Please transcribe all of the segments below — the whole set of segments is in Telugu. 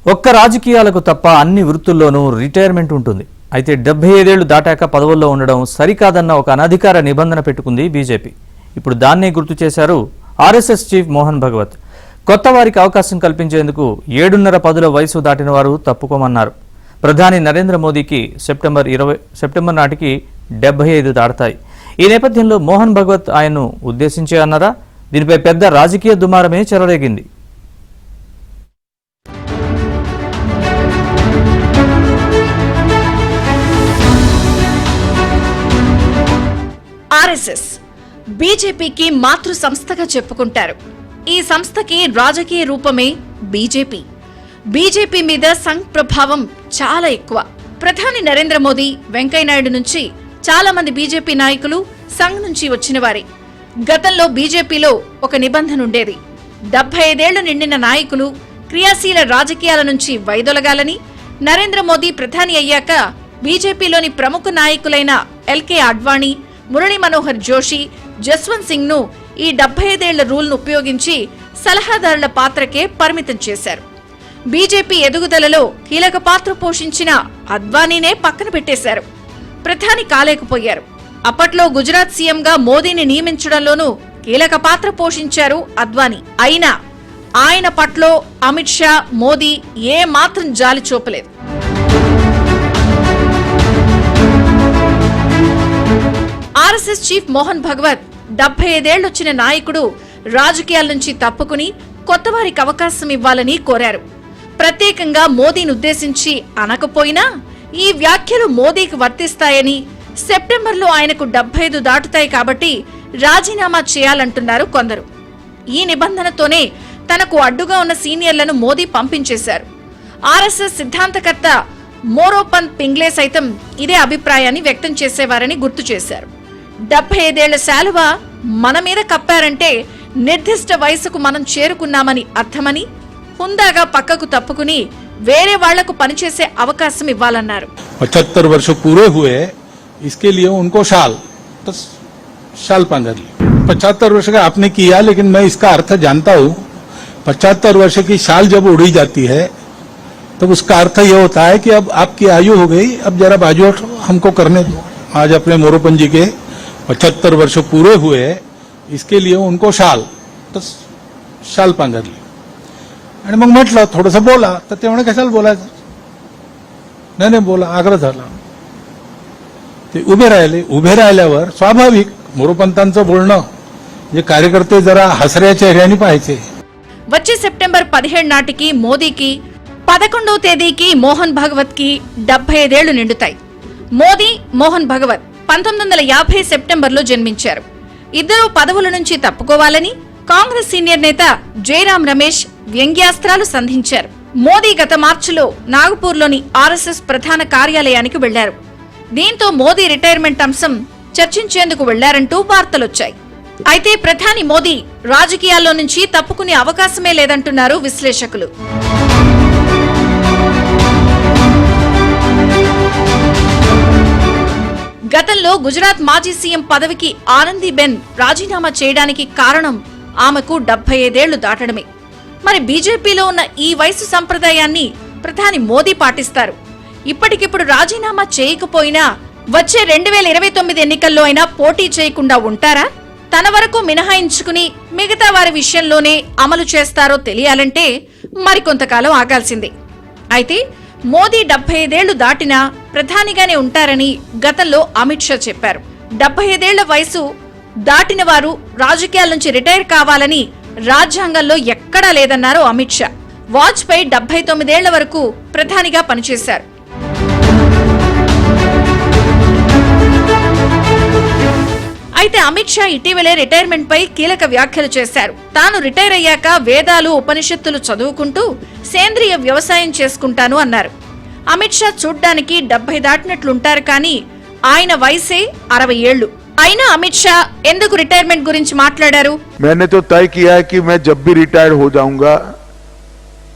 ఒక్క రాజకీయాలకు తప్ప అన్ని వృత్తుల్లోనూ రిటైర్మెంట్ ఉంటుంది. అయితే 75 ఏళ్లు దాటాక పదవుల్లో ఉండడం సరికాదన్న ఒక అనధికార నిబంధన పెట్టుకుంది బీజేపీ. ఇప్పుడు దాన్నే గుర్తు చేశారు ఆర్ఎస్ఎస్ చీఫ్ మోహన్ భగవత్. కొత్త వారికి అవకాశం కల్పించేందుకు 7.5 పదుల వయసు దాటిన వారు తప్పుకోమన్నారు. ప్రధాని నరేంద్ర మోదీకి సెప్టెంబర్ నాటికి 75 దాటతాయి. ఈ నేపథ్యంలో మోహన్ భగవత్ ఆయన్ను ఉద్దేశించే అన్నారా? దీనిపై పెద్ద రాజకీయ దుమారమే చెలరేగింది. ఆర్ఎస్ఎస్ బీజేపీకి మాతృ సంస్థగా చెప్పుకుంటారు. ఈ సంస్థకి రాజకీయ రూపమే బీజేపీ. బీజేపీ మీద సంఘ్ ప్రభావం చాలా ఎక్కువ. ప్రధాని నరేంద్ర మోదీ, వెంకయ్యనాయుడు నుంచి చాలా మంది బీజేపీ నాయకులు సంఘ్ నుంచి వచ్చిన వారే. గతంలో బీజేపీలో ఒక నిబంధన ఉండేది. 75 ఏళ్లు నిండిన నాయకులు క్రియాశీల రాజకీయాల నుంచి వైదొలగాలని. నరేంద్ర మోదీ ప్రధాని అయ్యాక బీజేపీలోని ప్రముఖ నాయకులైన ఎల్కే అడ్వాణీ, మురళీ మనోహర్ జోషి, జస్వంత్ సింగ్ ను ఈ 75 ఏళ్ల రూల్ను ఉపయోగించి సలహాదారుల పాత్రకే పరిమితం చేశారు. బీజేపీ ఎదుగుదలలో కీలక పాత్ర పోషించిన అద్వానీనే పక్కన పెట్టేశారు. ప్రధాని కాలేకపోయారు. అప్పట్లో గుజరాత్ సీఎంగా మోదీని నియమించడంలోనూ కీలక పాత్ర పోషించారు అద్వానీ. అయినా ఆయన పట్ల అమిత్ షా, మోదీ ఏ మాత్రం జాలి చూపలేదు. ఆర్ఎస్ఎస్ చీఫ్ మోహన్ భగవత్ 75 ఏళ్లొచ్చిన నాయకుడు రాజకీయాల నుంచి తప్పుకుని కొత్త వారికి అవకాశం ఇవ్వాలని కోరారు. ప్రత్యేకంగా మోదీని ఉద్దేశించి అనకపోయినా ఈ వ్యాఖ్యలు మోదీకి వర్తిస్తాయని, సెప్టెంబర్లో ఆయనకు 75 దాటుతాయి కాబట్టి రాజీనామా చేయాలంటున్నారు కొందరు. ఈ నిబంధనతోనే తనకు అడ్డుగా ఉన్న సీనియర్లను మోదీ పంపించేశారు. ఆర్ఎస్ఎస్ సిద్ధాంతకర్త మోరోపంత్ పింగ్లే సైతం ఇదే అభిప్రాయాన్ని వ్యక్తం చేసేవారని గుర్తు చేశారు. 75 ఏళ్ల శాలువ మన మీద కప్పారంటే నిర్దిష్ట వయసుకు మనం చేరుకున్నామని అర్థమని హుందాగా పక్కకు తప్పుకుని వేరే వాళ్లకు పనిచేసే అవకాశం ఇవ్వాలన్నారు. 75 वर्ष पूरे हुए, इसके लिए उनको शाल बांध ली. 75 वर्ष का आपने किया, लेकिन मैं इसका अर्थ जानता हूँ. 75 वर्ष की शाल जब उड़ी जाती है तब उसका अर्थ यह होता है कि अब आपकी आयु हो गई, अब जरा बाजू हमको करने दो. आज अपने मोरोपंत जी के 75 वर्ष पूरे हुए, इसके लिए उनको शाल बांध ली. आणि मग म्हटलं, थोडंसं बोला, तर ते म्हणे कशाला बोलायचं. नाही बोला, आग्रह झाला. ते उभे राहिल्यावर स्वाभाविक मोरोपंतांचं बोलणं जे कार्यकर्ते जरा हसऱ्या चेहऱ्याने पाहायचे. వచ్చే సెప్టెంబర్ 17 నాటికి మోదీకి, 11వ తేదీకి మోహన్ భగవత్ కి 75 ఏళ్లు నిండుతాయి. మోదీ, మోహన్ భగవత్ 1950 సెప్టెంబర్లో జన్మించారు. ఇద్దరూ పదవుల నుంచి తప్పుకోవాలని కాంగ్రెస్ సీనియర్ నేత జయరాం రమేష్ వ్యంగ్యాస్త్రాలు సంధించారు. మోదీ గత మార్చిలో నాగపూర్లోని ఆర్ఎస్ఎస్ ప్రధాన కార్యాలయానికి వెళ్లారు. దీంతో మోదీ రిటైర్మెంట్ అంశం చర్చించేందుకు వెళ్లారంటూ వార్తలొచ్చాయి. అయితే ప్రధాని మోదీ రాజకీయాల్లో నుంచి తప్పుకునే అవకాశమే లేదంటున్నారు విశ్లేషకులు. గతంలో గుజరాత్ మాజీ సీఎం పదవికి ఆనందీబెన్ రాజీనామా చేయడానికి కారణం ఆమెకు 75 ఏళ్లు దాటడమే. మరి బీజేపీలో ఉన్న ఈ వయసు సంప్రదాయాన్ని ప్రధాని మోదీ పాటిస్తారు. ఇప్పటికిప్పుడు రాజీనామా చేయకపోయినా వచ్చే 2029 ఎన్నికల్లో అయినా పోటీ చేయకుండా ఉంటారా? తన వరకు మినహాయించుకుని మిగతా వారి విషయంలోనే అమలు చేస్తారో తెలియాలంటే మరికొంతకాలం ఆగాల్సిందే. అయితే మోదీ 75 ఏళ్లు దాటినా ప్రధానిగానే ఉంటారని గతంలో అమిత్ షా చెప్పారు. 75 ఏళ్ల వయసు దాటిన వారు రాజకీయాల నుంచి రిటైర్ కావాలని రాజ్యాంగంలో ఎక్కడా లేదన్నారు అమిత్ షా. వాజ్పేయి 79 ఏళ్ల వరకు ప్రధానిగా పనిచేశారు. అయితే అమిత్ షా ఇటీవలే రిటైర్మెంట్ పై కీలక వ్యాఖ్యలు చేశారు. తాను రిటైర్ అయ్యాక వేదాలు, ఉపనిషత్తులు చదువుకుంటూ సేంద్రియ వ్యవసాయం చేసుకుంటాను అన్నారు. అమిత్ షా చూడ్డానికి 70 దాటినట్లుంటారు, కానీ ఆయన వయసే 60 ఏళ్లు. అయినా అమిత్ షా ఎందుకు రిటైర్మెంట్ గురించి మాట్లాడారు? मैंने तो तय किया है कि मैं जब भी रिटायर हो जाऊंगा,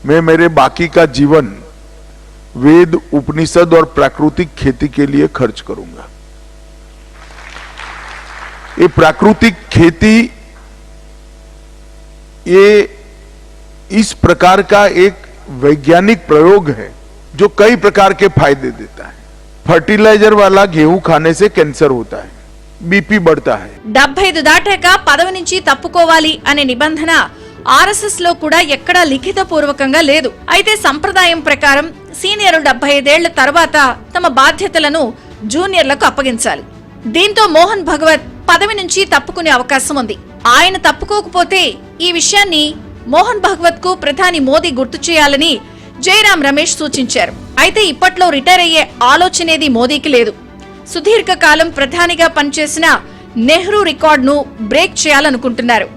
मैं मेरे बाकी का जीवन वेद, उपनिषद और प्राकृतिक खेती के लिए खर्च करूंगा. ये प्राकृतिक खेती, ये इस प्रकार का एक वैज्ञानिक प्रयोग है जो कई प्रकार के फायदे देता है। फर्टिलाइजर वाला गेहूं खाने से कैंसर होता है, बीपी बढ़ता है। 75 దాటాక పదవి నుంచి తప్పుకోవాలి అనే నిబంధన ఆర్ఎస్ఎస్ లో కూడా ఎక్కడా లిఖిత పూర్వకంగా లేదు. అయితే సంప్రదాయం ప్రకారం సీనియర్లు 75 ఏళ్ల తర్వాత తమ బాధ్యతలను జూనియర్లకు అప్పగించాలి. దీంతో మోహన్ భగవత్ పదవి నుంచి తప్పుకునే అవకాశం ఉంది. ఆయన తప్పుకోకపోతే ఈ విషయాన్ని మోహన్ భగవత్ కు ప్రధాని మోదీ గుర్తు చేయాలని జయరాం రమేష్ సూచించారు. అయితే ఇప్పట్లో రిటైర్ అయ్యే ఆలోచనేది మోదీకి లేదు. సుదీర్ఘకాలం ప్రధానిగా పనిచేసిన నెహ్రూ రికార్డును బ్రేక్ చేయాలనుకుంటున్నారు.